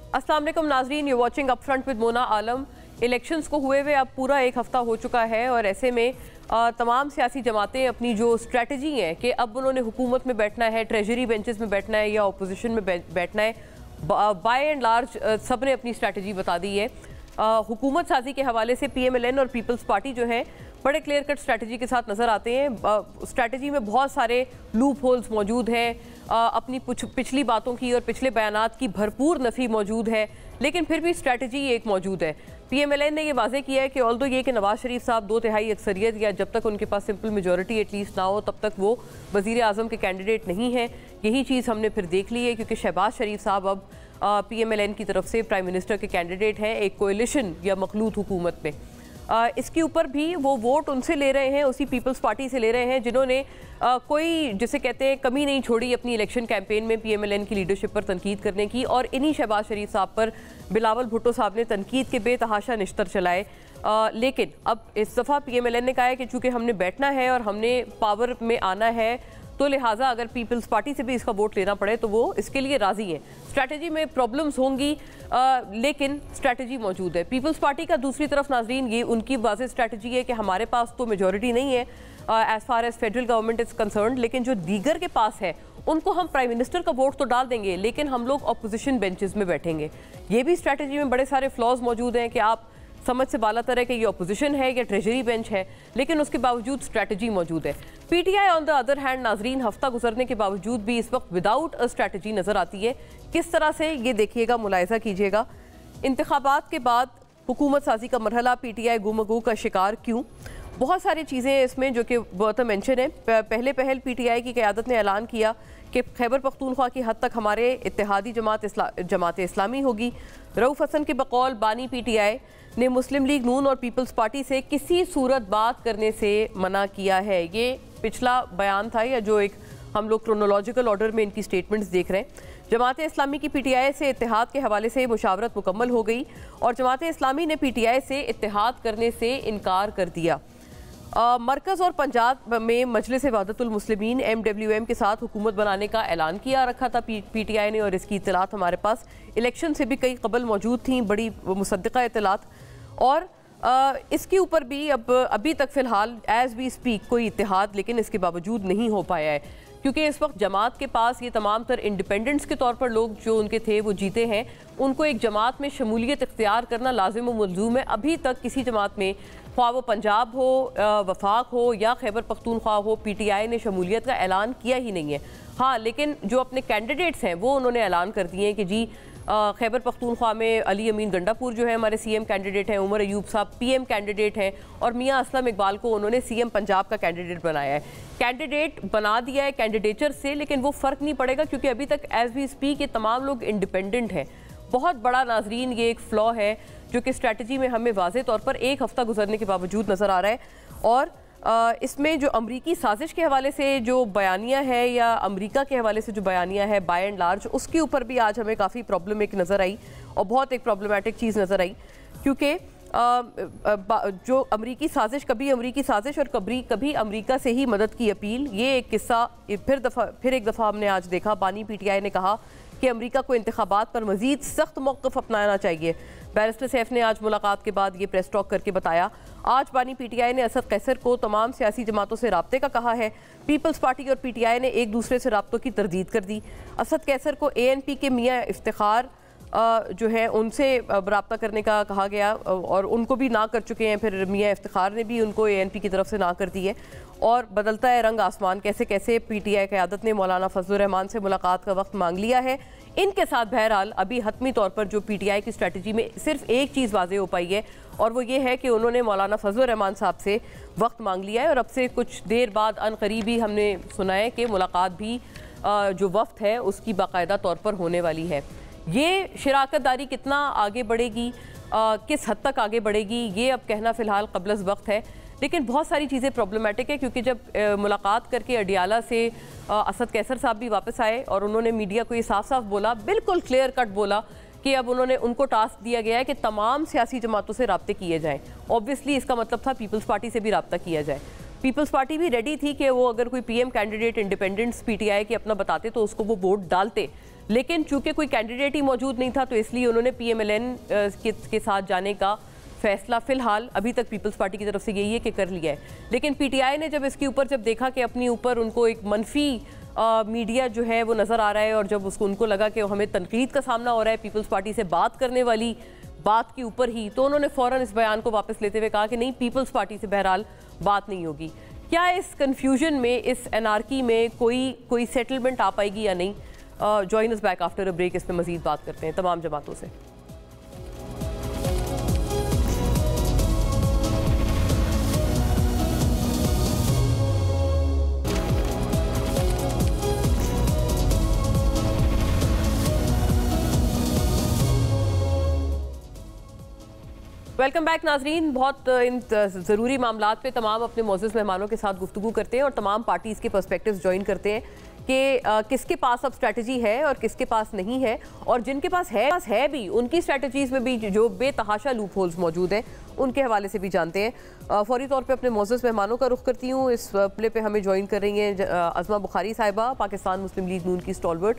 अस्सलाम वालेकुम नाजरीन, you watching up front with Mona Alam. Elections को हुए अब पूरा एक हफ्ता हो चुका है और ऐसे में तमाम सियासी जमातें अपनी जो स्ट्रेटजी है कि अब उन्होंने हुकूमत में बैठना है, ट्रेजरी बेंचेस में बैठना है या अपोजिशन में बैठना है, बाय एंड लार्ज सब ने अपनी स्ट्रेटजी बता दी है। हुकूमत साजी के हवाले से PMLN और पीपल्स पार्टी जो है बड़े क्लियर कट स्ट्रैटेजी के साथ नज़र आते हैं। स्ट्रैटेजी में बहुत सारे लूप होल्स मौजूद हैं, अपनी पिछली बातों की और पिछले बयानात की भरपूर नफ़ी मौजूद है, लेकिन फिर भी स्ट्रैटेजी एक मौजूद है। PMLN ने यह वाज़ेह किया है कि ऑल्दो ये कि नवाज शरीफ साहब 2/3 अक्सरियत या जब तक उनके पास सिंपल मेजॉरिटी एटलीस्ट ना हो तब तक वो वज़ीर आज़म के कैंडिडेट नहीं हैं। यही चीज़ हमने फिर देख ली है क्योंकि शहबाज शरीफ साहब अब PMLN की तरफ से प्राइम मिनिस्टर के कैंडिडेट हैं एक कोएलिशन या मखलूत हुकूमत में। इसके ऊपर भी वो वोट उनसे ले रहे हैं, उसी पीपल्स पार्टी से ले रहे हैं जिन्होंने कोई जिसे कहते हैं कमी नहीं छोड़ी अपनी इलेक्शन कैंपेन में PMLN की लीडरशिप पर तनकीद करने की। और इन्हीं शहबाज शरीफ साहब पर बिलावल भुट्टो साहब ने तनकीद के बेतहाशा निश्तर चलाए। लेकिन अब इस दफ़ा PMLN ने कहा है कि चूँकि हमने बैठना है और हमने पावर में आना है तो लिहाजा अगर पीपल्स पार्टी से भी इसका वोट लेना पड़े तो वो इसके लिए राज़ी है। स्ट्रैटेजी में प्रॉब्लम्स होंगी लेकिन स्ट्रैटेजी मौजूद है। पीपल्स पार्टी का दूसरी तरफ नाजरीन ये उनकी वाज़ेह स्ट्रैटेजी है कि हमारे पास तो मेजॉरिटी नहीं है as far as federal government is concern, लेकिन जो दीगर के पास है उनको हम प्राइम मिनिस्टर का वोट तो डाल देंगे लेकिन हम लोग अपोजिशन बेंचेस में बैठेंगे। ये भी स्ट्रैटेजी में बड़े सारे फ्लॉज मौजूद हैं कि आप समझ से बाला तरह कि ये अपोजिशन है या ट्रेजरी बेंच है, लेकिन उसके बावजूद स्ट्रैटेजी मौजूद है। PTI on the other hand नाजरीन हफ्ता गुजरने के बावजूद भी इस वक्त विदाउट अ स्ट्रैटेजी नज़र आती है। किस तरह से ये देखिएगा, मुलाहिजा कीजिएगा। इंतखाबात के बाद हुकूमत साजी का मरहला, PTI गुमगू का शिकार क्यों? बहुत सारी चीज़ें हैं इसमें जो कि वर्थ मेंशन है। पहले PTI की क़यादत ने ऐलान किया कि खैबर पख्तूनख्वा की हद तक हमारे इत्तेहादी जमात इस्लामी होगी। रऊफ़ हसन के बकौल बानी PTI ने मुस्लिम लीग नून और पीपल्स पार्टी से किसी सूरत बात करने से मना किया है। ये पिछला बयान था या जो एक हम लोग क्रोनोलॉजिकल ऑर्डर में इनकी स्टेटमेंट्स देख रहे हैं। जमात इस्लामी की PTI से इत्तेहाद के हवाले से मुशावरत मुकम्मल हो गई और जमात इस्लामी ने PTI से इत्तेहाद करने से इनकार कर दिया। मरकज़ और पंजाब में मजलिस वहदतुल मुस्लिमीन MWM के साथ हुकूमत बनाने का ऐलान किया रखा था PTI ने और इसकी इत्तलात हमारे पास इलेक्शन से भी कई कबल मौजूद थी, बड़ी मुसद्दिक़ा इत्तलात। और इसके ऊपर भी अभी तक फ़िलहाल एज़ वी स्पीक कोई इत्तेहाद लेकिन इसके बावजूद नहीं हो पाया है क्योंकि इस वक्त जमात के पास ये तमाम तर इंडिपेंडेंट्स के तौर पर लोग जो उनके थे वो जीते हैं। उनको एक जमात में शमूलियत इख्तियार करना लाजिम व मलज़ूम है। अभी तक किसी जमात में ख्वाह वो पंजाब हो, वफाक हो या खैबर पख्तूनख्वा हो, PTI ने शमूलियत का ऐलान किया ही नहीं है। हाँ, लेकिन जो अपने कैंडिडेट्स हैं वो उन्होंने ऐलान कर दिए हैं कि जी खैबर पख्तूनख्वा में अली अमीन गंडापुर जो है हमारे CM कैंडिडेट हैं, उमर अयूब साहब PM कैंडिडेट हैं और मियाँ असलम इकबाल को उन्होंने CM पंजाब का कैंडिडेट बनाया है। कैंडिडेट बना दिया है कैंडिडेचर से, लेकिन वो फ़र्क नहीं पड़ेगा क्योंकि अभी तक एज़ वी स्पीक ये तमाम लोग इंडिपेंडेंट हैं। बहुत बड़ा नाजरीन ये एक फ़्लॉ है जो कि स्ट्रैटेजी में हमें वाज़े तौर पर एक हफ़्ता गुजरने के बावजूद नज़र आ रहा है। और इसमें जो अमरीकी साजिश के हवाले से जो बयानिया है या अमरीका के हवाले से जो बयानिया है बाय एंड लार्ज, उसके ऊपर भी आज हमें काफ़ी प्रॉब्लम एक नज़र आई और बहुत एक प्रॉब्लमैटिक चीज़ नज़र आई क्योंकि जो अमरीकी साजिश, कभी अमरीकी साजिश और कभी अमरीका से ही मदद की अपील, ये एक किस्सा फिर एक दफ़ा हमने आज देखा। बानी PTI ने कहा कि अमरीका को इंतखाबात पर मज़ीद सख्त मौक़िफ़ अपनाना चाहिए। बैरिस्टर सैफ ने आज मुलाकात के बाद ये प्रेस टॉक करके बताया। आज बानी PTI ने असद कैसर को तमाम सियासी जमातों से राब्ते का कहा है। पीपल्स पार्टी और PTI ने एक दूसरे से राब्तों की तरदीद कर दी। असद कैसर को ANP के मियाँ इफ्तिखार जो है उनसे रब्ता करने का कहा गया और उनको भी ना कर चुके हैं, फिर मियाँ इफ्तिखार ने भी उनको ANP की तरफ से ना कर दी है। और बदलता है रंग आसमान, कैसे कैसे PTI क़यादत ने मौलाना फजलुर रहमान से मुलाकात का वक्त मांग लिया है। इनके साथ बहरहाल अभी हतमी तौर पर जो PTI की स्ट्रैटेजी में सिर्फ एक चीज़ वाज़ेह हो पाई है और वो ये है कि उन्होंने मौलाना फजलुर रहमान साहब से वक्त मांग लिया है और अब से कुछ देर बाद अनकरीबी हमने सुना है कि मुलाकात भी जो वफ्द है उसकी बाकायदा तौर पर होने वाली है। ये शराकतदारी कितना आगे बढ़ेगी, किस हद तक आगे बढ़ेगी, ये अब कहना फ़िलहाल क़ब्ल वक्त है। लेकिन बहुत सारी चीज़ें प्रॉब्लमेटिक है क्योंकि जब मुलाकात करके अडियाला से असद कैसर साहब भी वापस आए और उन्होंने मीडिया को ये साफ साफ बोला, बिल्कुल क्लियर कट बोला कि अब उनको टास्क दिया गया है कि तमाम सियासी जमातों से रब्ते किए जाएँ। ऑब्वियसली इसका मतलब था पीपल्स पार्टी से भी रब्ता किया जाए। पीपल्स पार्टी भी रेडी थी कि वो अगर कोई PM कैंडिडेट इंडिपेंडेंट्स PTI के अपना बताते तो उसको वो वोट डालते, लेकिन चूंकि कोई कैंडिडेट ही मौजूद नहीं था तो इसलिए उन्होंने PMLN के साथ जाने का फैसला फिलहाल अभी तक पीपल्स पार्टी की तरफ से यही है कि कर लिया है। लेकिन PTI ने जब इसके ऊपर जब देखा कि अपने ऊपर उनको एक मनफी मीडिया जो है वो नज़र आ रहा है, और जब उनको लगा कि हमें तनकीद का सामना हो रहा है पीपल्स पार्टी से बात करने वाली बात के ऊपर ही, तो उन्होंने फ़ौरन इस बयान को वापस लेते हुए कहा कि नहीं, पीपल्स पार्टी से बहरहाल बात नहीं होगी। क्या इस कन्फ्यूजन में, इस एनार्की में कोई सेटलमेंट आ पाएगी या नहीं? Join us back after a break, इस पर मजीद बात करते हैं तमाम जमातों से। वेलकम बैक नाजरीन। बहुत इन ज़रूरी मामलात पे तमाम अपने मोअज़्ज़ज़ मेहमानों के साथ गुफ्तगू करते हैं और तमाम पार्टीज़ के पर्सपेक्टिव्स ज्वाइन करते हैं कि किसके पास अब स्ट्रैटेजी है और किसके पास नहीं है, और जिनके पास है भी उनकी स्ट्रैटेजीज़ में भी जो बेतहाशा लूप होल्स मौजूद हैं उनके हवाले से भी जानते हैं। फौरी तौर पे अपने मोअज़्ज़ज़ मेहमानों का रुख करती हूँ। इस प्ले पे हमें ज्वाइन कर रही हैं अज़मा बुखारी साहिबा, पाकिस्तान मुस्लिम लीग नून की स्टॉलवर्ट,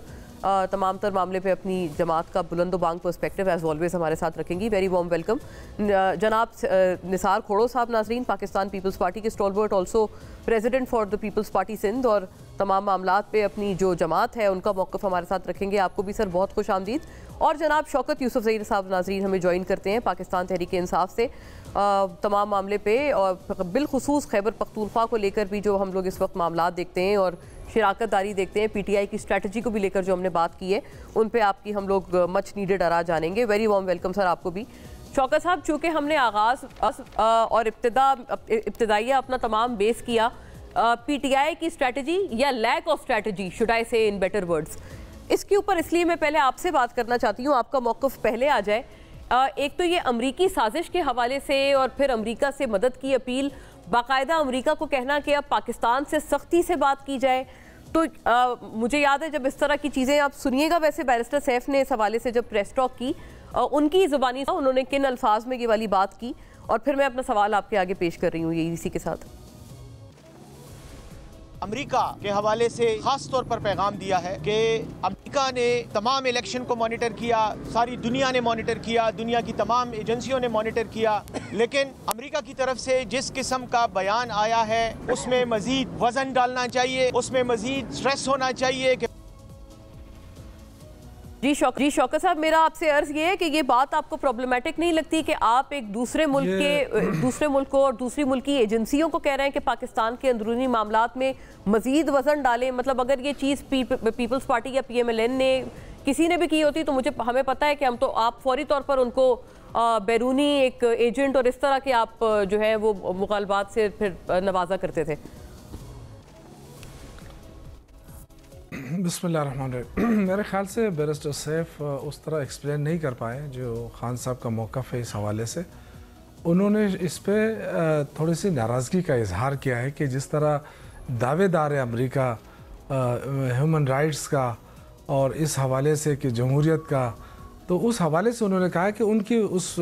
तमाम तर मामले पे अपनी जमात का बुलंद बांग पर्सपेक्टिव एज ऑलवेज हमारे साथ रखेंगी। वेरी वार्म वेलकम जनाब निसार खोड़ो साहब, नाजरीन पाकिस्तान पीपल्स पार्टी के stalwart, also president for the Peoples Party Sindh, और तमाम मामलात पे अपनी जो जमात है उनका मौक़िफ़ हमारे साथ रखेंगे। आपको भी सर बहुत खुश आमदीद। और जनाब शौकत यूसुफ़ज़ई साहब नाजरीन हमें ज्वाइन करते हैं पाकिस्तान तहरीक इंसाफ से, तमाम मामले पे और बिलखुसूस खैबर पख्तूनख्वा को लेकर भी जो हम लोग इस वक्त मामलात देखते हैं और शिराकतदारी देखते हैं, PTI की स्ट्रैटेजी को भी लेकर जो हमने बात की है उन पे आपकी हम लोग मच नीडेड आरा जानेंगे। वेरी वार्म वेलकम सर आपको भी। शौकत साहब, चूँकि हमने आगाज़ और इब्तदाइया अपना तमाम बेस किया PTI की strategy or lack of strategy, should I say in better words, इसके ऊपर इसलिए मैं पहले आपसे बात करना चाहती हूँ, आपका मौक़िफ़ पहले आ जाए। एक तो ये अमरीकी साजिश के हवाले से और फिर अमरीका से मदद की अपील, बाकायदा अमरीका को कहना कि अब पाकिस्तान से सख्ती से बात की जाए। तो मुझे याद है जब इस तरह की चीज़ें आप सुनिएगा, वैसे बैरिस्टर सैफ ने इस हवाले से जब प्रेस टॉक की उनकी ज़ुबानी उन्होंने किन अल्फाज में ये वाली बात की, और फिर मैं अपना सवाल आपके आगे पेश कर रही हूँ ये इसी के साथ। अमेरिका के हवाले से खास तौर पर पैगाम दिया है कि अमेरिका ने तमाम इलेक्शन को मॉनिटर किया, सारी दुनिया ने मॉनिटर किया, दुनिया की तमाम एजेंसियों ने मॉनिटर किया, लेकिन अमेरिका की तरफ से जिस किस्म का बयान आया है उसमें मजीद वजन डालना चाहिए, उसमें मजीद स्ट्रेस होना चाहिए कि जी शौकत साहब, मेरा आपसे अर्ज ये है कि ये बात आपको प्रॉब्लमेटिक नहीं लगती कि आप एक दूसरे मुल्क को और दूसरी मुल्क की एजेंसियों को कह रहे हैं कि पाकिस्तान के अंदरूनी मामलात में मजीद वजन डालें? मतलब अगर ये चीज़ पीपल्स पार्टी या PMLN ने किसी ने भी की होती तो हमें पता है कि हम तो आप फौरी तौर पर उनको बैरूनी एक एजेंट और इस तरह के आप जो है वो मुखालबात से फिर नवाजा करते थे। बिस्मिल्लाहिर्रहमानिर्रहीम। मेरे ख्याल से बैरिस्टर सैफ उस तरह एक्सप्लेन नहीं कर पाए जो खान साहब का मौक़िफ़ है इस हवाले से। उन्होंने इस पर थोड़ी सी नाराज़गी का इजहार किया है कि जिस तरह दावेदार है अमेरिका ह्यूमन राइट्स का और इस हवाले से कि जमहूरियत का, तो उस हवाले से उन्होंने कहा कि उनकी उस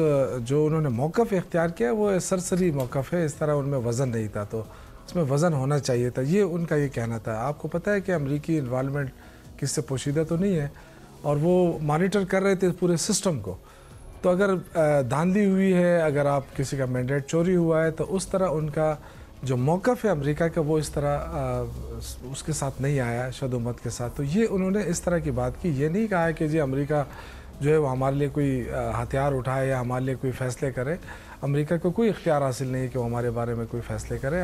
जो उन्होंने मौक़िफ़ इख्तियार किया वो सरसरी मौक़िफ़ है, इस तरह उनमें वज़न नहीं था, तो इसमें वज़न होना चाहिए था, ये उनका ये कहना था। आपको पता है कि अमेरिकी इन्वॉल्वमेंट किससे पोशीदा तो नहीं है और वो मॉनिटर कर रहे थे पूरे सिस्टम को, तो अगर धांधली हुई है, अगर आप किसी का मैंडेट चोरी हुआ है, तो उस तरह उनका जो मौक़िफ़ है अमेरिका का वो इस तरह उसके साथ नहीं आया शदुमत के साथ। तो ये उन्होंने इस तरह की बात की, ये नहीं कहा है कि जी अमेरिका जो है वो हमारे लिए कोई हथियार उठाए या हमारे लिए कोई फ़ैसले करे। अमेरिका को कोई इख्तियार हासिल नहीं है कि वो हमारे बारे में कोई फ़ैसले करे,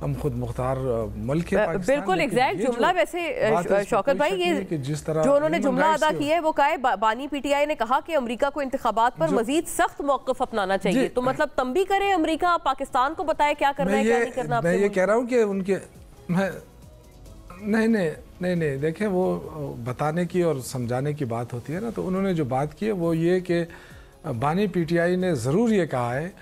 हम खुद मुख्तार मुल्क है पाकिस्तान। बिल्कुल एग्जैक्ट जुमला वैसे शौकत भाई, ये जिस तरह जो उन्होंने जुमला अदा किया है वो कहा है, बानी PTI ने कहा कि अमेरिका को इंतखाबात पर मजीद सख्त मौक़िफ़ अपनाना चाहिए। तो मतलब तंबी करे अमेरिका, पाकिस्तान को बताए क्या करना है क्या नहीं करना। मैं ये कह रहा हूँ कि उनके नहीं देखें, वो बताने की और समझाने की बात होती है ना, तो उन्होंने जो बात की है वो ये कि बानी PTI ने ज़रूर ये कहा है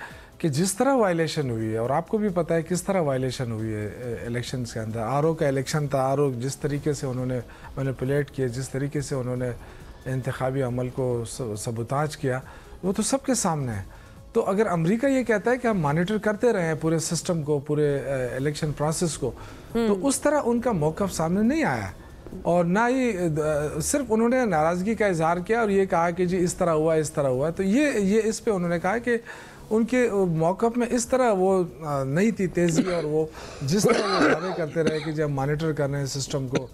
कि जिस तरह वायलेशन हुई है, और आपको भी पता है किस तरह वायलेशन हुई है इलेक्शंस के अंदर, RO का इलेक्शन था, RO जिस तरीके से उन्होंने मैनिपुलेट किया, जिस तरीके से उन्होंने इंतखाबी अमल को सबूताज किया, वो तो सबके सामने है। तो अगर अमेरिका ये कहता है कि हम मॉनिटर करते रहे हैं पूरे सिस्टम को, पूरे इलेक्शन प्रोसेस को, तो उस तरह उनका मौक़िफ़ सामने नहीं आया। और ना ही सिर्फ उन्होंने नाराज़गी का इजहार किया और ये कहा कि जी इस तरह हुआ इस तरह हुआ। तो ये इस पे उन्होंने कहा कि उनके मौक़िफ़ में इस तरह वो नहीं थी तेज़ी, और वो जिस तरह वो दावे करते रहे कि जब मॉनिटर कर रहे हैं सिस्टम को,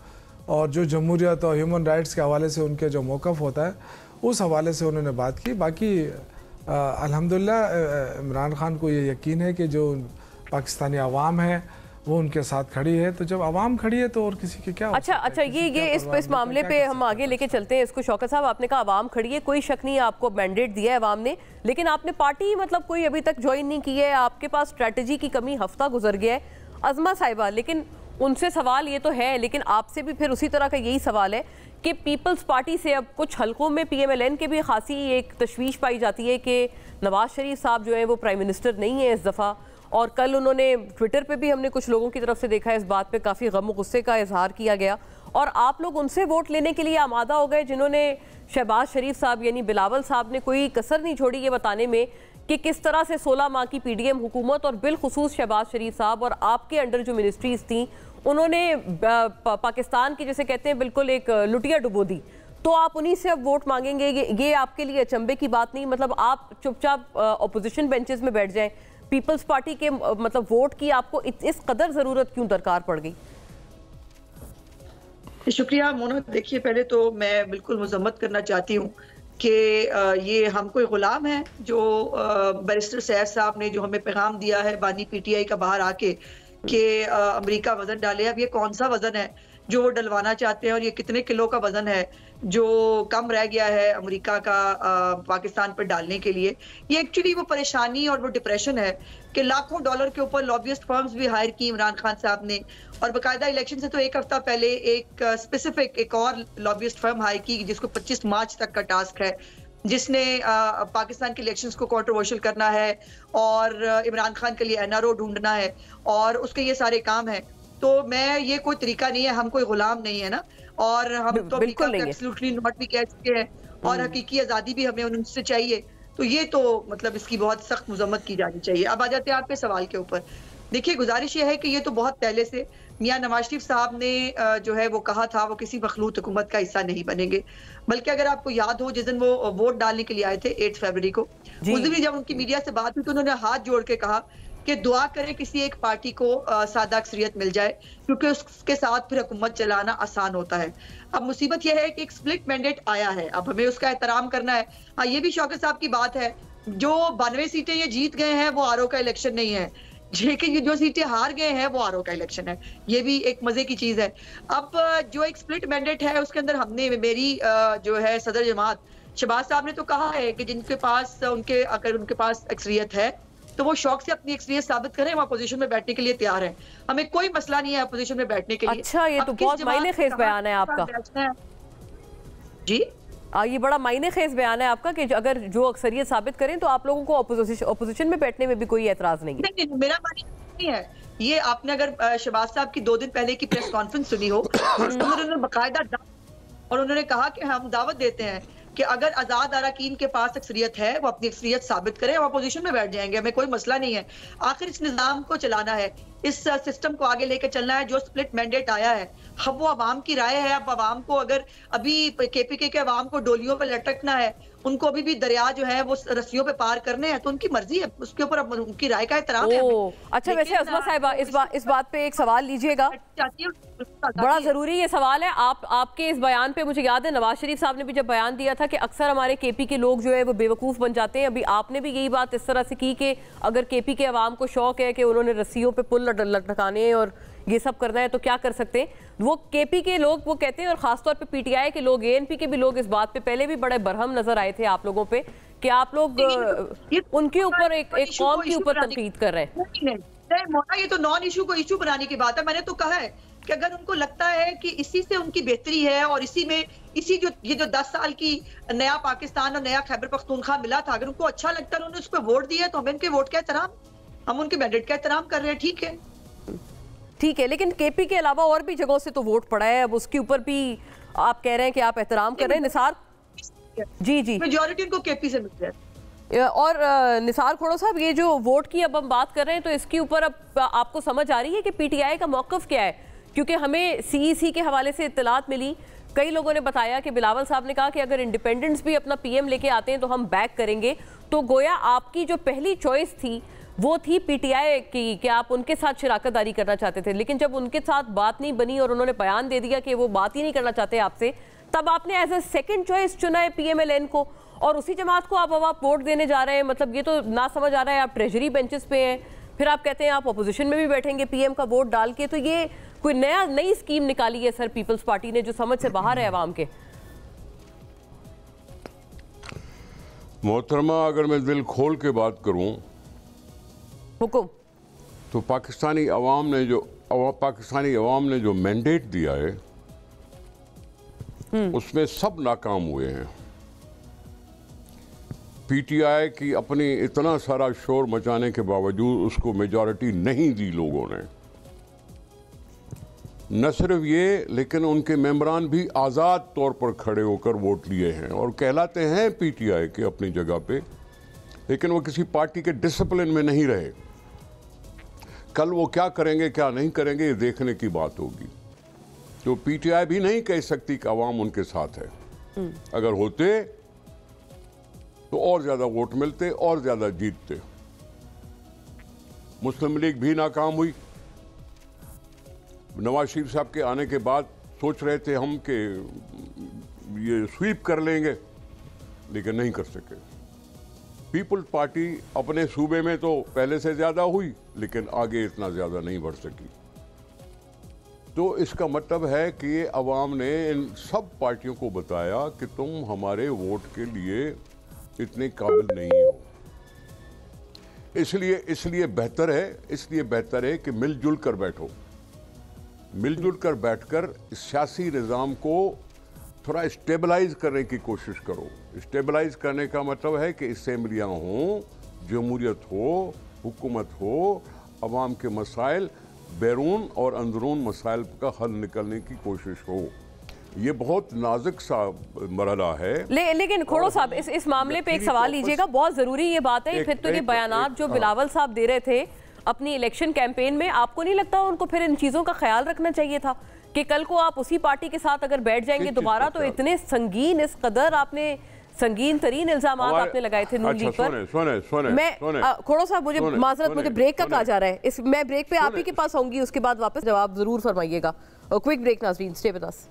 और जो जमहूरियत और ह्यूमन राइट्स के हवाले से उनके जो मौक़िफ़ होता है उस हवाले से उन्होंने बात की। बाकी अल्हम्दुलिल्लाह इमरान खान को ये यकीन है कि जो पाकिस्तानी अवाम है वो उनके साथ खड़ी है, तो जब आवाम खड़ी है तो और किसी के क्या। अच्छा ये इस मामले पे हम आगे लेके चलते हैं इसको। शौकत साहब, आपने कहा आवाम खड़ी है, कोई शक नहीं है, आपको मैंडेट दिया है आवाम ने, लेकिन आपने पार्टी मतलब कोई अभी तक ज्वाइन नहीं की है, आपके पास स्ट्रेटजी की कमी, हफ्ता गुजर गया है। अज़मा साहिबा, लेकिन उनसे सवाल ये तो है, लेकिन आपसे भी फिर उसी तरह का यही सवाल है कि पीपल्स पार्टी से अब कुछ हलकों में PMLN के भी खासी एक तशवीश पाई जाती है कि नवाज शरीफ साहब जो है वो प्राइम मिनिस्टर नहीं है इस दफ़ा। और कल उन्होंने ट्विटर पे भी हमने कुछ लोगों की तरफ से देखा है, इस बात पे काफ़ी गम और गुस्से का इजहार किया गया, और आप लोग उनसे वोट लेने के लिए आमादा हो गए जिन्होंने शहबाज शरीफ साहब यानी बिलावल साहब ने कोई कसर नहीं छोड़ी ये बताने में कि किस तरह से 16 माह की PDM हुकूमत और बिलखुसूस शहबाज शरीफ साहब और आपके अंडर जो मिनिस्ट्रीज थी उन्होंने पाकिस्तान की, जैसे कहते हैं, बिल्कुल एक लुटिया डुबो दी। तो आप उन्हीं से अब वोट मांगेंगे, ये आपके लिए अचंभे की बात नहीं? मतलब आप चुपचाप अपोजिशन बेंचेस में बैठ जाएं, पीपल्स पार्टी के मतलब वोट की आपको इस कदर जरूरत क्यों दरकार पड़ गई? शुक्रिया मोना। देखिए, पहले तो मैं बिल्कुल मजम्मत करना चाहती हूँ कि ये हम कोई गुलाम है जो बैरिस्टर सैयद साहब ने जो हमें पैगाम दिया है बानी PTI का बाहर आके कि अमेरिका वजन डाले। अब ये कौन सा वजन है जो वो डलवाना चाहते हैं, और ये कितने किलो का वजन है जो कम रह गया है अमेरिका का पाकिस्तान पर डालने के लिए? ये एक्चुअली वो परेशानी और वो डिप्रेशन है कि लाखों डॉलर के ऊपर लॉबियस्ट फर्म्स भी हायर की इमरान खान साहब ने, और बाकायदा इलेक्शन से तो एक हफ्ता पहले एक स्पेसिफिक एक और लॉबियस्ट फर्म हायर की जिसको 25 मार्च तक का टास्क है, जिसने पाकिस्तान के इलेक्शंस को कंट्रोवर्शियल करना है और इमरान खान के लिए NRO ढूंढना है, और उसके ये सारे काम है। तो मैं ये कोई तरीका नहीं है, हम कोई गुलाम नहीं है ना, और हम तो एब्सोल्युटली नॉट भी कह चुके हैं, और हकीकी आज़ादी भी हमें उनसे चाहिए। तो ये तो मतलब इसकी बहुत सख्त मजम्मत की जानी चाहिए। अब आ जाते हैं आपके सवाल के ऊपर। देखिए, गुजारिश ये है कि ये तो बहुत पहले से मियां नवाज शरीफ साहब ने जो है वो कहा था वो किसी मखलूत हुकूमत का हिस्सा नहीं बनेंगे। बल्कि अगर आपको याद हो, जिस दिन वो वोट डालने के लिए आए थे 8 फरवरी को, उस दिन जब उनकी मीडिया से बात हुई तो उन्होंने हाथ जोड़ के कहा कि दुआ करें किसी एक पार्टी को सादा अक्सरियत मिल जाए, क्योंकि उसके साथ फिर हुकूमत चलाना आसान होता है। अब मुसीबत यह है कि एक स्प्लिट मैंडेट आया है, अब हमें उसका एहतराम करना है। हाँ, ये भी शौकत साहब की बात है, जो 92 सीटें ये जीत गए हैं वो RO का इलेक्शन नहीं है, लेकिन ये जो सीटें हार गए हैं वो RO का इलेक्शन है। ये भी एक मजे की चीज है। अब जो एक स्प्लिट मैंडेट है उसके अंदर हमने, मेरी जो है सदर जमात शहबाज साहब ने तो कहा है कि जिनके पास अगर उनके पास अक्सरियत है तो वो शौक से अपनी एक्सपीरियंस साबित करें, वो अपोजिशन में बैठने के लिए तैयार हैं। हमें कोई मसला नहीं है अपोजिशन में बैठने के लिए। अच्छा, ये तो बहुत मायने खेज बयान है आपका जी। ये बड़ा मायने खेज बयान है आपका कि अगर जो अक्सरियत साबित करें तो आप लोगों को अपोजिशन में बैठने में भी कोई एतराज नहीं है। नहीं, मेरा मानना नहीं है ये। आपने अगर शहबाज साहब की 2 दिन पहले की प्रेस कॉन्फ्रेंस सुनी हो, उन्होंने बाकायदा और उन्होंने कहा कि हम दावत देते हैं कि अगर आजाद अरकान के पास अक्सरियत है वो अपनी अक्सरियत साबित करें, हम अपोजिशन में बैठ जाएंगे, हमें कोई मसला नहीं है। आखिर इस निजाम को चलाना है, इस सिस्टम को आगे लेकर चलना है। जो स्प्लिट मैंडेट आया है, अब वो अवाम की राय है। अब अवाम को, अगर अभी KPK के अवाम को डोलियों पर लटकना है, उनको अभी भी दरिया जो है वो रस्सियों पे पार करने हैं, तो उनकी मर्जी है, उसके ऊपर उनकी राय का एहतराम है। अच्छा, वैसे अज़मा साहिबा इस बात पे एक सवाल लीजिएगा, बड़ा जरूरी ये सवाल है। आपके इस बयान पे मुझे याद है नवाज शरीफ साहब ने भी जब बयान दिया था कि अक्सर हमारे KP के लोग जो है वो बेवकूफ़ बन जाते हैं। अभी आपने भी यही बात इस तरह से की कि अगर KP के अवाम को शौक है कि उन्होंने रस्सियों पे पुल लटकाने और ये सब करना है तो क्या कर सकते हैं। वो KP के लोग वो कहते हैं, और खासतौर पे PTI के लोग, ANP के भी लोग इस बात पे पहले भी बड़े बरहम नजर आए थे आप लोगों पे कि आप लोग उनके ऊपर एक कौम के ऊपर तनकीद कर रहे हैं। मोना, ये तो नॉन इशू को इशू बनाने की बात है। मैंने तो कहा है कि अगर उनको लगता है कि इसी से उनकी बेहतरी है और इसी जो 10 साल की नया पाकिस्तान और नया खैबर पख्तूनख्वा मिला था, अगर उनको अच्छा लगता है उन्होंने उस पर वोट दिया, तो हमें उनके वोट का एहतराम, हम उनके मैंडेट का एहतराम कर रहे हैं। ठीक है, लेकिन KP के अलावा और भी जगहों से तो वोट पड़ा है, अब उसके ऊपर भी आप कह रहे हैं कि आप एहतराम कर रहे हैं। निसार जी मेजॉरिटी उनको KP से मिल जाए। और निसार खोड़ो साहब, ये जो वोट की अब हम बात कर रहे हैं तो इसके ऊपर अब आपको समझ आ रही है कि PTI का मौक़िफ़ क्या है? क्योंकि हमें सीईसी के हवाले से इत्तलात मिली, कई लोगों ने बताया कि बिलावल साहब ने कहा कि अगर इंडिपेंडेंट्स भी अपना पीएम लेके आते हैं तो हम बैक करेंगे। तो गोया आपकी जो पहली चॉइस थी वो थी पीटीआई की, कि आप उनके साथ शराकतदारी करना चाहते थे, लेकिन जब उनके साथ बात नहीं बनी और उन्होंने बयान दे दिया कि वो बात ही नहीं करना चाहते आपसे, तब आपने एज ए सेकंड चॉइस चुना है पीएमएलएन को, और उसी जमात को आप वोट देने जा रहे हैं। मतलब ये तो ना समझ आ रहा है, आप ट्रेजरी बेंचेस पे हैं, फिर आप कहते हैं आप अपोजिशन में भी बैठेंगे पीएम का वोट डाल के। तो ये कोई नई स्कीम निकाली है सर पीपल्स पार्टी ने जो समझ से बाहर है अवाम के? मोहतरमा, अगर मैं दिल खोल के बात करूं हुकुम, तो पाकिस्तानी अवाम ने जो मैंडेट दिया है उसमें सब नाकाम हुए हैं। पीटीआई की अपनी इतना सारा शोर मचाने के बावजूद उसको मेजॉरिटी नहीं दी लोगों ने। न सिर्फ ये, लेकिन उनके मेंबरान भी आज़ाद तौर पर खड़े होकर वोट लिए हैं और कहलाते हैं पीटीआई के अपनी जगह पे, लेकिन वो किसी पार्टी के डिसिप्लिन में नहीं रहे। कल वो क्या करेंगे क्या नहीं करेंगे ये देखने की बात होगी। तो पीटीआई भी नहीं कह सकती कि अवाम उनके साथ है। अगर होते तो और ज्यादा वोट मिलते और ज्यादा जीतते। मुस्लिम लीग भी नाकाम हुई। नवाज शरीफ साहब के आने के बाद सोच रहे थे हम कि ये स्वीप कर लेंगे, लेकिन नहीं कर सके। पीपल्स पार्टी अपने सूबे में तो पहले से ज्यादा हुई, लेकिन आगे इतना ज्यादा नहीं बढ़ सकी। तो इसका मतलब है कि अवाम ने इन सब पार्टियों को बताया कि तुम हमारे वोट के लिए इतने काबिल नहीं हो। इसलिए बेहतर है कि मिलजुल कर बैठो। मिलजुल कर बैठकर सियासी निज़ाम को थोड़ा स्टेबलाइज करने की कोशिश करो। स्टेबलाइज करने का मतलब है कि असेंबलियाँ हों, जमहूरियत हो, हुकूमत हो, अवाम के मसाइल, बैरून और अंदरून मसाइल का हल निकलने की कोशिश हो। ये बहुत नाजुक सा मरहला है। लेकिन खोड़ो साहब, इस मामले पे एक सवाल लीजिएगा, बहुत ज़रूरी ये बात है। फिर तो ये बयानात जो बिलावल साहब दे रहे थे अपनी इलेक्शन कैंपेन में, आपको नहीं लगता उनको फिर इन चीज़ों का ख्याल रखना चाहिए था कि कल को आप उसी पार्टी के साथ अगर बैठ जाएंगे दोबारा, तो इतने संगीन, इस कदर आपने संगीन तरीन इल्जाम आपने लगाए थे नून लीग पर। मैं खोड़ो साहब, मुझे माजरत, मुझे ब्रेक का कहा जा रहा है, मैं ब्रेक पे आप ही के पास आऊंगी, उसके बाद वापस जवाब जरूर फरमाइएगा। क्विक ब्रेक नाज़रीन, stay with us.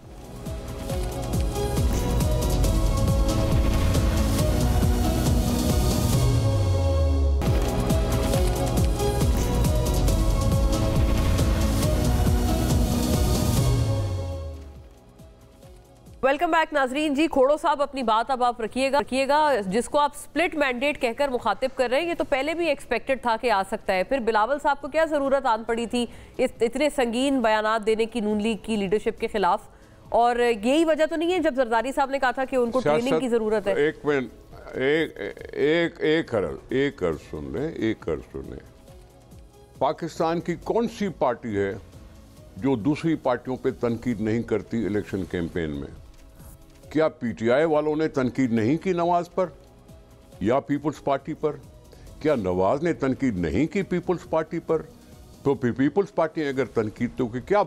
Welcome back नाजरीन जी। खोड़ो साहब, अपनी बात अब आप रखिएगा। जिसको आप स्प्लिट मैंडेट कहकर मुखातिब कर रहे हैं, ये तो पहले भी एक्सपेक्टेड था कि आ सकता है। फिर बिलावल साहब को क्या जरूरत आन पड़ी थी इतने संगीन बयानात देने की नून लीग की लीडरशिप के खिलाफ? और यही वजह तो नहीं है जब जरदारी साहब ने कहा था कि उनको ट्रेनिंग की जरूरत है? एक मिनट, एक अर्ज सुन ले। पाकिस्तान की कौन सी पार्टी है जो दूसरी पार्टियों पे तनकीद नहीं करती इलेक्शन कैंपेन में? क्या पीटीआई वालों ने तनकीद नहीं की नवाज पर या पीपल्स पार्टी पर? क्या नवाज ने तनकीद नहीं की पीपल्स पार्टी पर? तो पीपल्स पार्टी अगर तनकीद तो क्या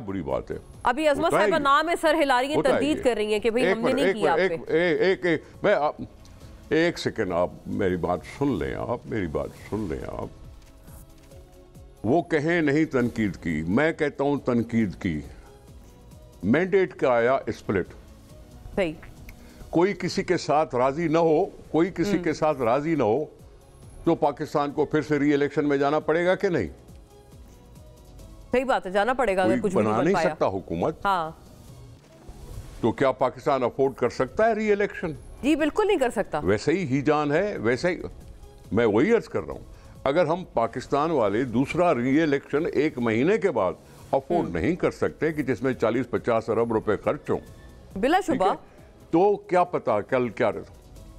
बुरी बात है? अभी अजमत साहिबा नाम है, सर हिलारी तनकीद कर रही है कि भाई हमने नहीं किया आप पे। एक सेकंड, आप मेरी बात सुन लें। आप वो कहें नहीं तनकीद की, मैं कहता हूं तनकीद की। मैंडेट का आया स्प्लिट, सही। कोई किसी के साथ राजी न हो, तो पाकिस्तान को फिर से री इलेक्शन में जाना पड़ेगा कि नहीं? सही बात है, जाना पड़ेगा। अगर कुछ बना नहीं सकता हुकूमत, हाँ, तो क्या पाकिस्तान अफोर्ड कर सकता है री इलेक्शन? जी बिल्कुल नहीं कर सकता। वैसे ही जान है, वैसे ही मैं वही अर्ज कर रहा हूं। अगर हम पाकिस्तान वाले दूसरा री इलेक्शन 1 महीने के बाद अफोर्ड नहीं कर सकते कि जिसमें 40-50 अरब रुपए खर्च हों, बिलाशुबा, तो क्या पता कल क्या,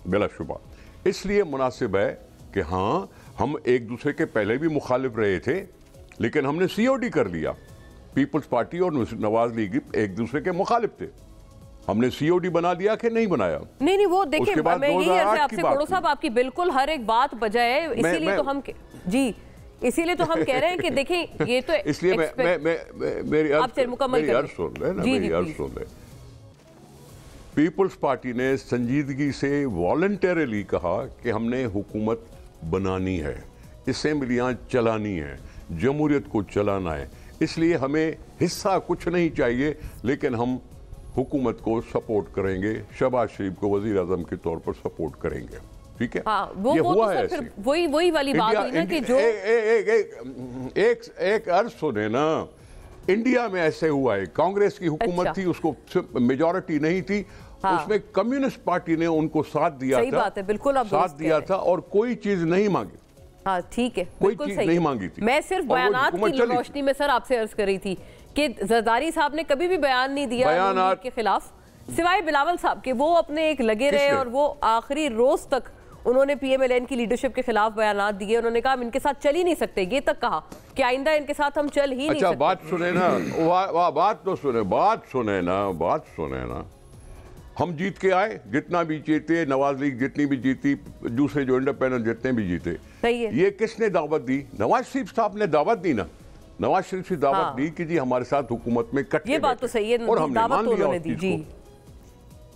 बिलाशुबा। इसलिए मुनासिब है कि हाँ, हम एक दूसरे के पहले भी मुखालिफ रहे थे, लेकिन हमने सीओडी कर लिया। पीपल्स पार्टी और नवाज लीग एक दूसरे के मुखालिफ थे, हमने सीओडी बना दिया कि नहीं बनाया? नहीं, वो देखिए, मैं यही अर्ज आपसे खोड़ो साहब, आपकी बिल्कुल हर एक बात बजाय, इसीलिए तो हम जी इसीलिए तो हम कह रहे हैं कि देखें ये तो इसलिए मेरी अर्ज सुन ले ना, मेरी अर्ज सुन ले। पीपल्स पार्टी ने संजीदगी से वॉलंटरली कहा कि हमने हुकूमत बनानी है, असेंबलियां चलानी है, जमहूरियत को चलाना है, इसलिए हमें हिस्सा कुछ नहीं चाहिए, लेकिन हम हुकूमत को सपोर्ट करेंगे, शहबाज शरीफ को वजीर आजम के तौर पर सपोर्ट करेंगे। ठीक है, हाँ, ये वो हुआ तो है। फिर वही वाली बात हुई ना कि जो एक अर्ज सुने ना, इंडिया में ऐसे हुआ है, कांग्रेस की हुकूमत थी, उसको मेजॉरिटी नहीं थी, हाँ। उसमें कम्युनिस्ट पार्टी ने उनको साथ दिया था, बात है, बिल्कुल आप साथ दिया था और कोई चीज नहीं मांगी। हाँ ठीक है, कोई चीज नहीं मांगी थी। मैं सिर्फ बयानात की रोशनी में सर आपसे अर्ज कर रही थी कि जरदारी साहब ने कभी भी बयान नहीं दिया बयानात के खिलाफ, सिवाय बिलावल साहब के। वो अपने एक लगे रहे और वो आखिरी रोज तक उन्होंने PMLN की लीडरशिप के खिलाफ बयानात दिए। उन्होंने कहा हम इनके साथ चल ही नहीं सकते, ये तक कहा कि आइंदा इनके साथ हम चल ही नहीं सकते। बात सुने ना, बात तो सुने, बात सुने ना। हम जीत के आए, जितना भी जीते, नवाज लीग जितनी भी जीती, दूसरे जो इंडिपेंडेंट जितने भी जीते, सही है। ये किसने दावत दी? नवाज शरीफ साहब ने दावत दी ना, नवाज शरीफ से दावत दी कि जी हमारे साथ हुकूमत में कट, ये बात तो सही है, और हमने मान लिया उस चीज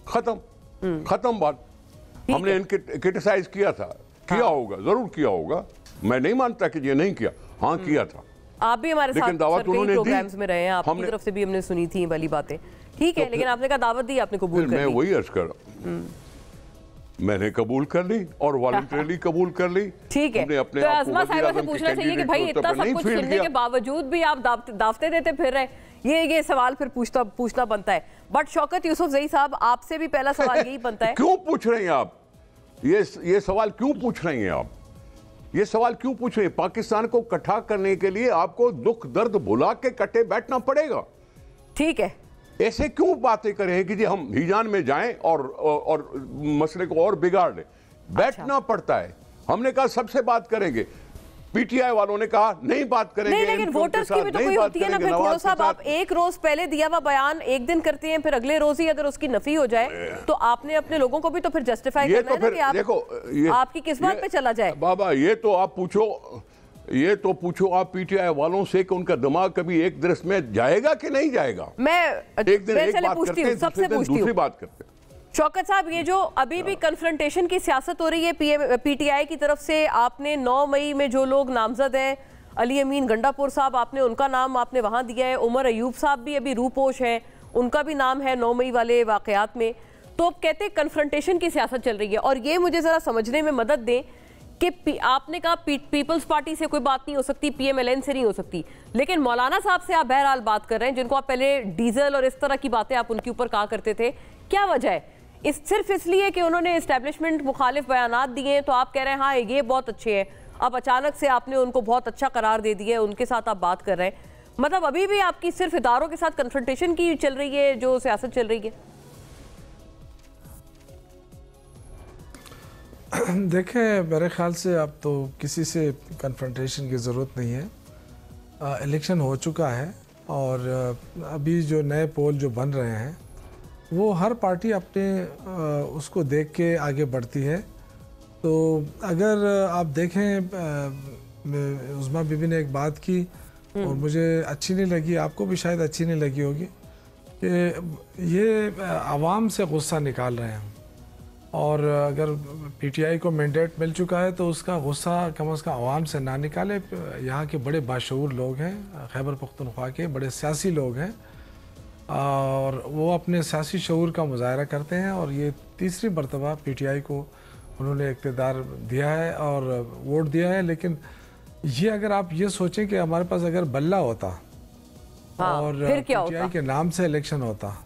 को। खत्म बात। हमने इनके क्रिटिसाइज किया था, किया होगा, जरूर किया होगा, मैं नहीं मानता कि ये नहीं किया, हाँ किया था। आप भी हमारे साथ प्रोग्राम्स में रहे हैं, आपकी तरफ से भी हमने सुनी थी वाली बातें, ठीक है, लेकिन आपने कहा दावत दी, आपने कबूल कर ली। मैं वही अर्ज कर रहा हूं, मैंने कबूल कर ली और वॉलंटरली कबूल कर ली। ठीक है, तो आजमा साहिबा से पूछना चाहिए कि भाई इतना सब कुछ सुनने के बावजूद भी आप दावते देते फिर रहे, ये सवाल फिर पूछना बनता है। बट शौकत यूसुफजई साहब, आपसे भी पहला सवाल यही बनता है। क्यों पूछ रहे हैं आप ये सवाल, क्यों पूछ रही हैं आप ये सवाल क्यों पूछ रहे हैं? पाकिस्तान को इकट्ठा करने के लिए आपको दुख दर्द भुला के इकट्ठे बैठना पड़ेगा। ठीक है, ऐसे क्यों बातें करें कि जी हम हीजान में जाएं और मसले को और बिगाड़ लें? बैठना पड़ता है। हमने कहा सबसे बात करेंगे, PTI वालों ने कहा नहीं बात करेंगे। नहीं, लेकिन वोटर्स की भी तो कोई होती है ना। फिर खोड़ो साहब, आप एक रोज पहले दिया हुआ बयान एक दिन करते हैं, फिर अगले रोज ही अगर उसकी नफी हो जाए तो आपने अपने लोगों को भी तो फिर जस्टिफाई करना है ना कि आप देखो आपकी किस बात पे चला जाए। बाबा ये तो पूछो आप PTI वालों से कि उनका दिमाग कभी एक दृष्टि में जाएगा कि नहीं जाएगा। मैं एक दिन एक बात करते हैं, सबसे दूसरी बात करते हैं। शौकत साहब, ये जो अभी भी कन्फ्रंटेशन की सियासत हो रही है PTI की तरफ से, आपने 9 मई में जो लोग नामजद हैं, अली अमीन गंडापुर साहब, आपने उनका नाम आपने वहां दिया है, उमर अयूब साहब भी अभी रूपोश हैं, उनका भी नाम है 9 मई वाले वाकयात में। तो अब कहते हैं कन्फ्रंटेशन की सियासत चल रही है, और ये मुझे जरा समझने में मदद दें कि आपने कहा पीपल्स पार्टी से कोई बात नहीं हो सकती, PMLN से नहीं हो सकती, लेकिन मौलाना साहब से आप बहरहाल बात कर रहे हैं, जिनको आप पहले डीजल और इस तरह की बातें आप उनके ऊपर कहा करते थे। क्या वजह है? सिर्फ इसलिए कि उन्होंने एस्टैब्लिशमेंट मुखालिफ बयानात दिए हैं तो आप कह रहे हैं हाँ ये बहुत अच्छे हैं, अब अचानक से आपने उनको बहुत अच्छा करार दे दिया है, उनके साथ आप बात कर रहे हैं? मतलब अभी भी आपकी सिर्फ इदारों के साथ कन्फ्रंटेशन की चल रही है, जो सियासत चल रही है? देखें, मेरे ख्याल से अब तो किसी से कन्फ्रंटेशन की ज़रूरत नहीं है। इलेक्शन हो चुका है और अभी जो नए पोल जो बन रहे हैं वो हर पार्टी अपने उसको देख के आगे बढ़ती है। तो अगर आप देखें, उस्मा बीबी ने एक बात की और मुझे अच्छी नहीं लगी, आपको भी शायद अच्छी नहीं लगी होगी, कि ये आवाम से गुस्सा निकाल रहे हैं, और अगर PTI को मैंडेट मिल चुका है तो उसका गुस्सा कम से कम आवाम से ना निकाले। यहाँ के बड़े बाशऊर लोग हैं, खैबर पख्तूनख्वा के बड़े सियासी लोग हैं, और वो अपने सियासी शऊर का मुजाहरा करते हैं, और ये तीसरी मरतबा PTI को उन्होंने इक़्तिदार दिया है और वोट दिया है। लेकिन ये अगर आप ये सोचें कि हमारे पास अगर बल्ला होता और PTI के नाम से इलेक्शन होता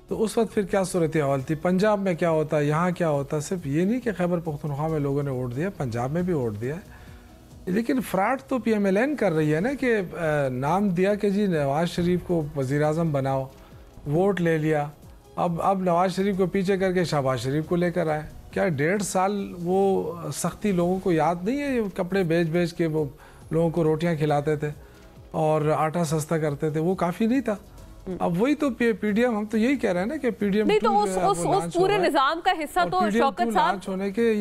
तो उस वक्त फिर क्या सूरत हाल थी, पंजाब में क्या होता, यहाँ क्या होता। सिर्फ ये नहीं कि खैबर पख्तूनख्वा में लोगों ने वोट दिया, पंजाब में भी वोट दिया है, लेकिन फ्रॉड तो PMLN कर रही है ना, कि नाम दिया कि जी नवाज शरीफ को वज़ीर आज़म बनाओ, वोट ले लिया, अब नवाज शरीफ को पीछे करके शहबाज शरीफ को लेकर आए। क्या 1.5 साल वो सख्ती लोगों को याद नहीं है? कपड़े बेच के वो लोगों को रोटियां खिलाते थे और आटा सस्ता करते थे, वो काफ़ी नहीं था? अब वही तो पीडीएम, हम तो यही कह रहे हैं ना कि पीडीएम नहीं तो उस पूरे निजाम का हिस्सा तो शौकत साहब,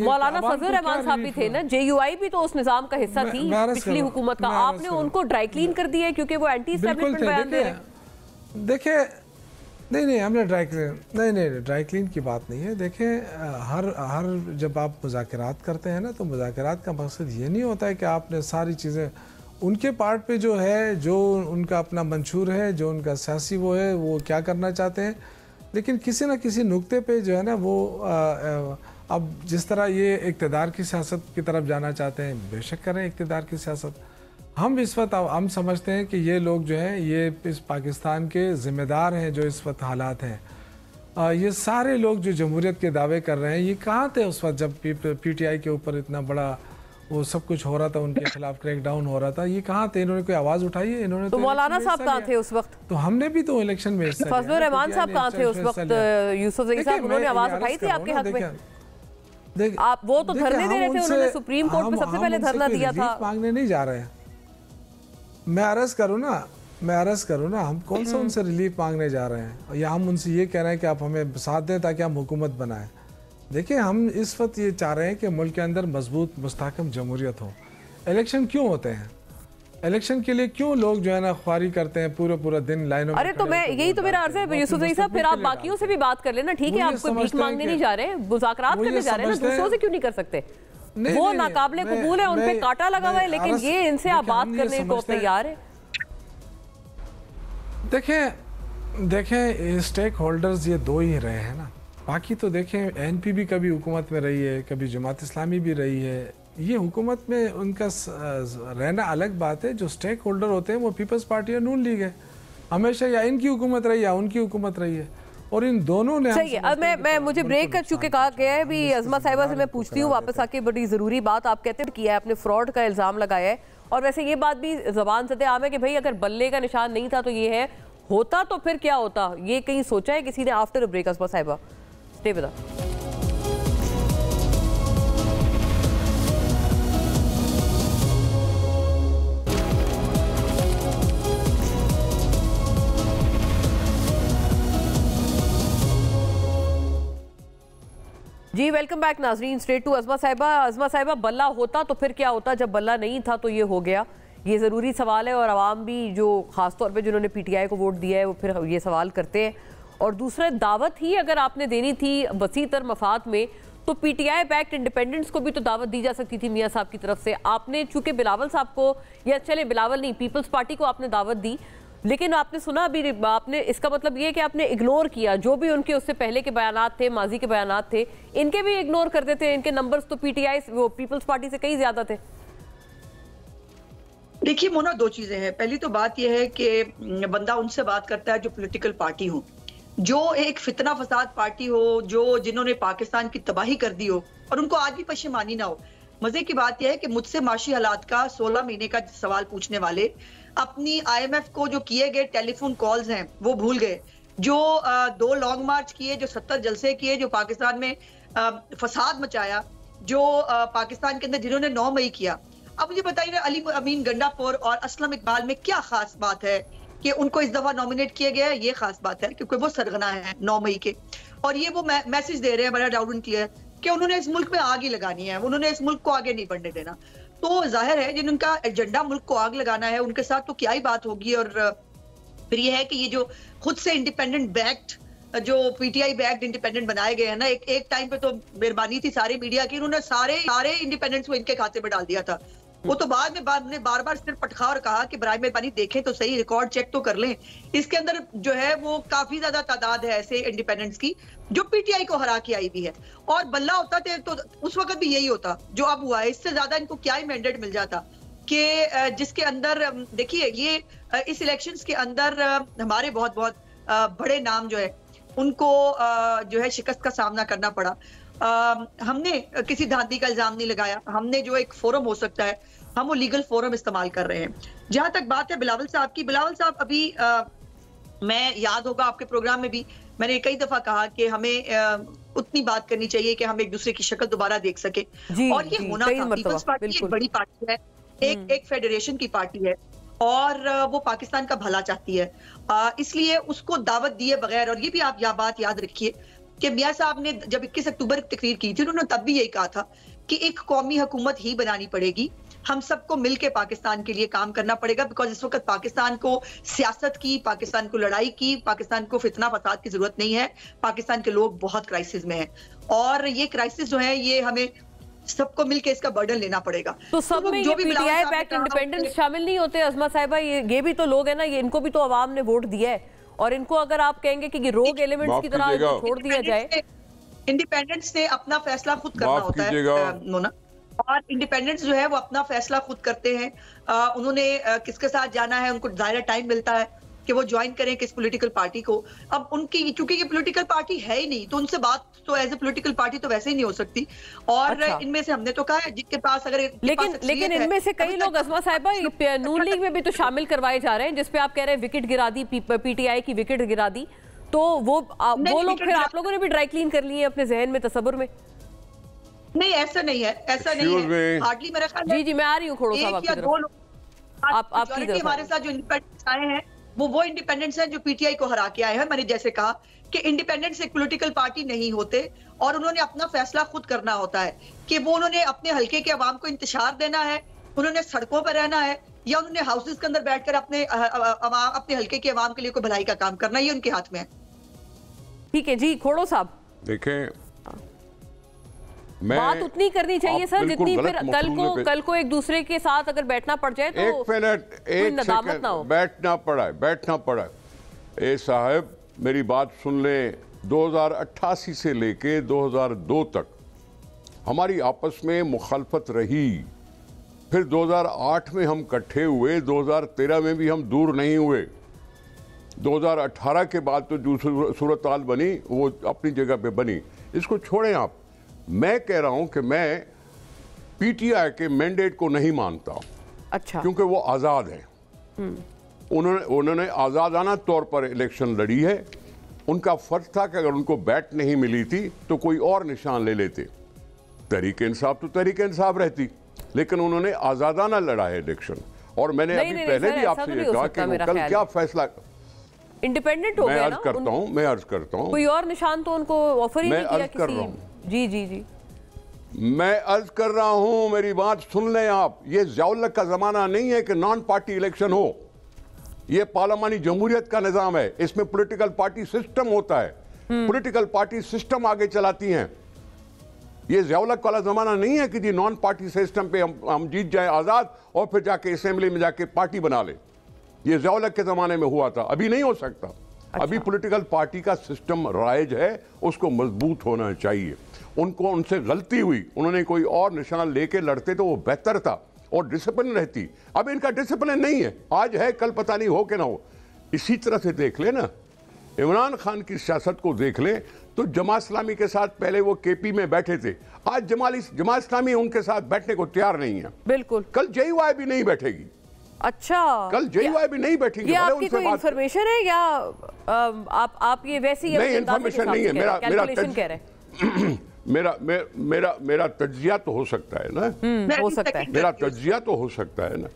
मौलाना फजल रहमान साहब भी थे ना, जेयूआई भी तो उस निजाम का हिस्सा थी पिछली हुकूमत का। आपने उनको ड्राई क्लीन कर दिया क्योंकि वो एंटी एस्टैब्लिशमेंट बयान दे रहे हैं। देखिए नहीं हमने ड्राई क्लीन की बात नहीं है। देखें हर जब आप मुज़ाकरात करते हैं ना, तो मुज़ाकरात का मकसद ये नहीं होता है कि आपने सारी चीज़ें उनके पार्ट पे जो है, जो उनका अपना मंशूर है, जो उनका सियासी वो है, वो क्या करना चाहते हैं, लेकिन किसी न किसी नुक्ते पे जो है ना वो अब जिस तरह ये इक़्तिदार की सियासत की तरफ जाना चाहते हैं, बेशक करें इक़्तिदार की सियासत। हम इस वक्त हम समझते हैं कि ये लोग जो हैं ये इस पाकिस्तान के ज़िम्मेदार हैं जो इस वक्त हालात हैं। ये सारे लोग जो जमहूरियत के दावे कर रहे हैं, ये कहाँ थे उस वक्त जब पीटीआई के ऊपर इतना बड़ा वो सब कुछ हो रहा था, उनके खिलाफ क्रैकडाउन हो रहा था, ये कहाँ थे? इन्होंने कोई आवाज़ उठाई है? इन्होंने तो मौलाना साहब कहाँ थे उस वक्त? तो हमने भी तो इलेक्शन में फजल रहमान साहब कहाँ थे उस वक्त? यूसुफ जई साहब, उन्होंने आवाज़ उठाई थी आपके हक में? आप वो तो धरने दे रहे थे, उन्होंने सुप्रीम कोर्ट में सबसे पहले धरना दिया था। मांगने नहीं जा रहे हैं, मैं अर्ज करूँ ना, हम कौन सा उनसे रिलीफ मांगने जा रहे हैं, या हम उनसे ये कह रहे हैं कि आप हमें साथ दें ताकि हम हुकूमत बनाएं। देखिए हम इस वक्त ये चाह रहे हैं कि मुल्क के अंदर मजबूत मुस्तहकम जमहूरियत हो। इलेक्शन क्यों होते हैं? इलेक्शन के लिए क्यों लोग जो है ना ख्वारी करते हैं पूरा दिन लाइनों में? अरे तो मैं यही तो मेरा अर्ज है यूसुफ जई साहब, फिर आप बाकियों से भी बात कर लेना, ठीक है? आप कोई भीख मांगने नहीं जा रहे, मुज़ाकरात करने जा रहे हैं ना, दूसरों से क्यों नहीं कर सकते? वो नाकाबिले कबूल है, उन पे कांटा लगा हुआ है, लेकिन ये इनसे आप बात करने को तैयार है। देखें स्टेक होल्डर्स ये दो ही रहे हैं ना, बाकी तो देखें एनपी भी कभी हुकूमत में रही है, कभी जमात इस्लामी भी रही है। ये हुकूमत में उनका रहना अलग बात है। जो स्टेक होल्डर होते हैं वो पीपल्स पार्टी और नून लीग है, हमेशा या इनकी हुकूमत रही या उनकी हुकूमत रही है, और इन दोनों ने सही है। अब मैं मुझे ब्रेक कर चुके कहा गया है भी, अज़मा साहिबा से मैं पूछती हूँ वापस आके, बड़ी ज़रूरी बात आप कहते हैं किया है, आपने फ्रॉड का इल्ज़ाम लगाया है, और वैसे ये बात भी ज़बान से आम है कि भाई अगर बल्ले का निशान नहीं था तो ये है, होता तो फिर क्या होता, ये कहीं सोचा है किसी ने? आफ्टर ब्रेक अज़मा साहिबा, स्टे विद अस। जी वेलकम बैक नाजरीन, स्ट्रेट टू अज़मा साहिबा। अज़मा साहिबा, बल्ला होता तो फिर क्या होता, जब बल्ला नहीं था तो ये हो गया, ये ज़रूरी सवाल है, और आवाम भी जो ख़ास तौर पे जिन्होंने पीटीआई को वोट दिया है वो फिर ये सवाल करते हैं। और दूसरा, दावत ही अगर आपने देनी थी वसी तर मफाद में, तो पीटीआई बैक्ड इंडिपेंडेंस को भी तो दावत दी जा सकती थी मियाँ साहब की तरफ से। आपने चूंकि बिलावल साहब को, या चले बिलावल नहीं, पीपल्स पार्टी को आपने दावत दी, लेकिन आपने सुना अभी, आपने, इसका मतलब ये है कि आपने इग्नोर किया जो भी उनके उससे पहले के बयानात थे, माजी के बयानात थे, इनके भी इग्नोर करते थे। इनके नंबर्स तो पीटीआई वो पीपल्स पार्टी से कहीं ज्यादा थे। देखिए मोना, दो चीजें हैं। पहली तो बात यह है कि बंदा उनसे बात करता है जो पॉलिटिकल पार्टी हो, जो एक फितना फसाद पार्टी हो, जो जिन्होंने पाकिस्तान की तबाही कर दी हो और उनको आज भी पशेमानी ना हो। मजे की बात यह है कि मुझसे माशी हालात का 16 महीने का सवाल पूछने वाले अपनी IMF को जो किए गए टेलीफोन कॉल्स हैं वो भूल गए, जो 2 लॉन्ग मार्च किए, जो 70 जलसे किए, जो पाकिस्तान में फसाद मचाया, जो पाकिस्तान के अंदर जिन्होंने 9 मई किया। अब मुझे बताइए अली अमीन गंडापुर और असलम इकबाल में क्या खास बात है कि उनको इस दफा नॉमिनेट किया गया है? ये खास बात है क्योंकि वो सरगना है 9 मई के, और ये वो मैसेज दे रहे हैं बड़ा डाउट एंड क्लियर कि उन्होंने इस मुल्क में आग ही लगानी है, उन्होंने इस मुल्क को आगे नहीं बढ़ने देना। तो जाहिर है जिनका एजेंडा मुल्क को आग लगाना है उनके साथ तो क्या ही बात होगी। और फिर ये है कि ये जो खुद से इंडिपेंडेंट बैक्ड, जो पीटीआई बैक्ड इंडिपेंडेंट बनाए गए हैं ना, एक टाइम पे तो मेहरबानी थी सारे मीडिया की, उन्होंने सारे इंडिपेंडेंस को इनके खाते में डाल दिया था। वो तो बाद में ने बार सिर पटखा और कहा कि बराए मेहरबानी देखें तो सही, रिकॉर्ड चेक तो कर लें। इसके अंदर जो है वो काफी ज्यादा तादाद है ऐसे इंडिपेंडेंट्स की जो पीटीआई को हरा के आई भी है। और बल्ला होता थे तो उस वक्त भी यही होता जो अब हुआ है, इससे ज्यादा इनको क्या ही मैंडेट मिल जाता कि जिसके अंदर देखिए ये इस इलेक्शंस के अंदर हमारे बहुत बड़े नाम जो है उनको जो है शिकस्त का सामना करना पड़ा। हमने किसी धांधली का इल्जाम नहीं लगाया, हमने जो एक फोरम हो सकता है हम वो लीगल फोरम इस्तेमाल कर रहे हैं। जहां तक बात है बिलावल साहब की, बिलावल साहब अभी मैं याद होगा आपके प्रोग्राम में भी मैंने कई दफा कहा कि हमें उतनी बात करनी चाहिए कि हम एक दूसरे की शक्ल दोबारा देख सके, और ये होना था। पीपल्स पार्टी एक बड़ी पार्टी है, एक फेडरेशन की पार्टी है, और वो पाकिस्तान का भला चाहती है, इसलिए उसको दावत दिए बगैर। और ये भी आप यह बात याद रखिए कि मियां साहब ने जब 21 अक्टूबर की तकरीर की थी, उन्होंने तब भी यही कहा था कि एक कौमी हुकूमत ही बनानी पड़ेगी, हम सबको मिलकर पाकिस्तान के लिए काम करना पड़ेगा, बिकॉज इस वक्त पाकिस्तान को सियासत की, पाकिस्तान को लड़ाई की, पाकिस्तान को फितना फसाद की जरूरत नहीं है। पाकिस्तान के लोग बहुत क्राइसिस में हैं और ये क्राइसिस जो है ये हमें सबको मिलकर इसका बर्डन लेना पड़ेगा। तो सब में ये पीटीआई बैक इंडिपेंडेंस शामिल नहीं होते अज़मा साहिबा? ये भी तो लोग है ना, ये इनको भी तो अवाम ने वोट दिया है, और इनको अगर आप कहेंगे कि रोग एलिमेंट्स की तरह छोड़ दिया जाए। इंडिपेंडेंस ने अपना फैसला खुद करना होता है मोना, और इंडिपेंडेंस जो है वो अपना फैसला खुद करते हैं। उन्होंने किसके साथ जाना है, उनको ज़ाहिर टाइम मिलता है कि वो ज्वाइन करें किस पॉलिटिकल पार्टी को। अब उनकी, क्योंकि ये पॉलिटिकल पार्टी है ही नहीं, तो उनसे बात तो एज ए पॉलिटिकल पार्टी तो वैसे ही नहीं हो सकती। और इनमें से हमने तो कहा है जिनके पास अगर लेकिन इनमें से कई लोग अज़मा साहिबा नून लीग में भी तो शामिल करवाए जा रहे हैं, जिसपे आप कह रहे हैं विकेट गिरा दी, पीटीआई की विकेट गिरा दी, तो वो लोग फिर आप लोगों ने भी ड्राई क्लीन कर लिए अपने जहन में, तसव्वुर में? नहीं, ऐसा नहीं है, ऐसा नहीं है हार्डली मेरा ख्याल। जी मैं आ रही हूँ खोड़ो साहब आपकी तरफ। हमारे साथ जो इंडिपेंडेंट्स आए हैं वो इंडिपेंडेंट्स हैं जो पीटीआई को हरा के आए हैं। मैंने जैसे कहा कि इंडिपेंडेंट्स एक पॉलिटिकल पार्टी नहीं होते और उन्होंने अपना फैसला खुद करना होता है कि वो उन्होंने अपने हल्के के अवाम को इंतशार देना है, उन्होंने सड़कों पर रहना है, या उन्होंने हाउसेस के अंदर बैठकर अपने हल्के के अवाम के लिए कोई भलाई का काम करना, ये उनके हाथ में है। ठीक है जी खोड़ो साहब, देखें बात उतनी करनी चाहिए सर जितनी फिर कल को एक दूसरे के साथ अगर बैठना पड़ जाए तो एक मिनट, एक सेकंड, बैठना पड़ा है। ए साहब मेरी बात सुन ले, 2088 से लेके 2002 तक हमारी आपस में मुखालफत रही, फिर 2008 में हम इकट्ठे हुए, 2013 में भी हम दूर नहीं हुए, 2018 के बाद तो जो सूरत हाल बनी वो अपनी जगह पे बनी, इसको छोड़ें आप। मैं कह रहा हूं कि मैं पीटीआई के मैंडेट को नहीं मानता। अच्छा। क्योंकि वो आज़ाद है, उन्होंने आज़ादाना तौर पर इलेक्शन लड़ी है। उनका फर्ज था कि अगर उनको बैट नहीं मिली थी तो कोई और निशान ले लेते, तहरीक इंसाफ तो तहरीक इंसाफ रहती, लेकिन उन्होंने आज़ादाना लड़ा है इलेक्शन। और मैंने अभी पहले भी आपसे ये कहा कि कल क्या फैसला इंडिपेंडेंट हो गया ना। मैं अर्ज करता हूं कोई और निशान तो उनको ऑफर ही नहीं किया किसी। जी जी जी मैं अर्ज कर रहा हूं, मेरी बात सुन लें आप। ये ज़िया-उल-हक का जमाना नहीं है कि नॉन पार्टी इलेक्शन हो, ये पार्लियामानी जमहूरियत का निजाम है, इसमें पॉलिटिकल पार्टी सिस्टम होता है, पॉलिटिकल पार्टी सिस्टम आगे चलाती हैं। ये ज़िया-उल-हक वाला जमाना नहीं है कि जी नॉन पार्टी सिस्टम पे हम जीत जाए आज़ाद और फिर जाके असेंबली में जाके पार्टी बना ले। ये ज़िया-उल-हक के ज़माने में हुआ था, अभी नहीं हो सकता। अच्छा। अभी पॉलिटिकल पार्टी का सिस्टम राइज है, उसको मजबूत होना चाहिए। उनसे गलती हुई, उन्होंने कोई और निशान लेके लड़ते तो वो बेहतर था और डिसिप्लिन रहती। अब इनका डिसिप्लिन नहीं है, आज है कल पता नहीं हो कि ना हो। इसी तरह से देख ले ना, इमरान खान की सियासत को देख ले तो जमात इस्लामी के साथ पहले वो केपी में बैठे थे, आज जमात इस्लामी उनके साथ बैठने को तैयार नहीं है। बिल्कुल। कल जेयूआई भी नहीं बैठेगी। अच्छा, कल जेयूआई भी नहीं बैठेगी। ये आपकी कोई इंफॉर्मेशन है या आप ये वैसी नहीं? इंफॉर्मेशन नहीं है, मेरा तज्जिया तो हो सकता है ना, हो सकता है, मेरा तज्जिया तो हो सकता है ना।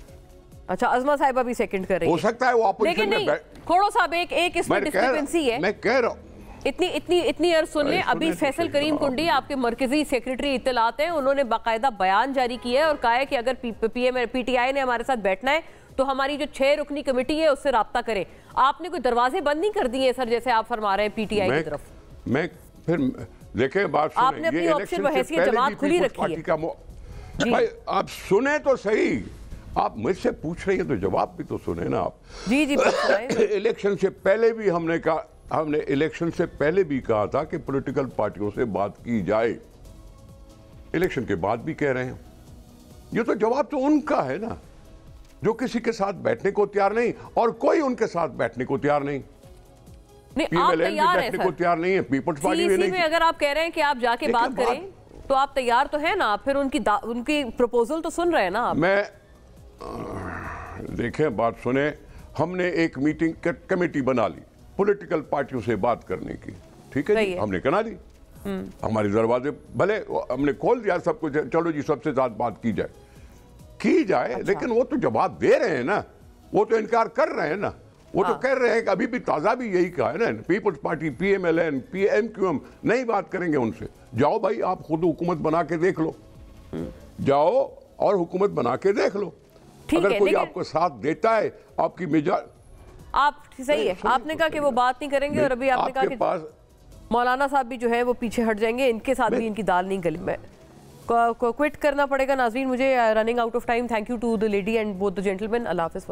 अच्छा, अज़मा साहिबा भी सेकंड कर रही है, हो सकता है वो अपोजिशन में। खोड़ो साहब एक इसमें डिस्क्रिपेंसी है, मैं कह रहा हूं। इतनी अर्ज सुन ले। अभी फैसल करीम कुंडी आपके मरकजी सेक्रेटरी इत्तलात हैं, उन्होंने बाकायदा बयान जारी किया है और कहा है कि अगर पीटीआई ने हमारे साथ बैठना है तो हमारी जो 6 रुकनी कमेटी है उससे राब्ता करें। आपने कोई दरवाजे बंद नहीं कर दिए सर, जैसे आप फरमा रहे हैं पीटीआई की तरफ? मैं फिर देखें, बात सुने, आपने अपनी ऑप्शन व हैसियत जमात खुली रखी है। भाई आप सुने तो सही, आप मुझसे पूछ रही हैं तो जवाब भी तो सुने ना आप। जी जी इलेक्शन से पहले भी हमने इलेक्शन से पहले भी कहा था कि पॉलिटिकल पार्टियों से बात की जाए, इलेक्शन के बाद भी कह रहे हैं। ये तो जवाब तो उनका है ना, जो किसी के साथ बैठने को तैयार नहीं और कोई उनके साथ बैठने को तैयार नहीं। PMLN भी बैठने को तैयार नहीं है, पीपल्स पार्टी भी नहीं। में अगर आप कह रहे हैं कि आप जाके बात करें तो आप तैयार तो है ना, फिर उनकी प्रपोजल तो सुन रहे हैं ना आप? मैं देखें, बात सुने, हमने एक मीटिंग कमेटी बना ली पॉलिटिकल पार्टियों से बात करने की, ठीक है जी, हमने करा दी। हमारे दरवाजे भले हमने खोल दिया सब कुछ, चलो जी सबसे ज्यादा बात की जाए। अच्छा। लेकिन वो तो जवाब दे रहे हैं ना, वो तो इनकार कर रहे हैं ना, वो तो कह रहे हैं कि अभी भी ताज़ा भी यही कहा है ना, पीपल्स पार्टी, PMLN, PMQM नहीं बात करेंगे उनसे। जाओ भाई, आप खुद हुकूमत बना के देख लो, जाओ और हुकूमत बना के देख लो। अगर कोई आपको साथ देता है, आपकी मिजाज, आप सही है, आपने कहा कि वो बात नहीं करेंगे और अभी आपने कहा कि मौलाना साहब भी जो है वो पीछे हट जाएंगे, इनके साथ भी इनकी दाल नहीं गली में, क्विट करना पड़ेगा। नाज़रीन, मुझे running out of time. Thank you to the lady and both the gentleman. अल्लाह हाफ़िज़।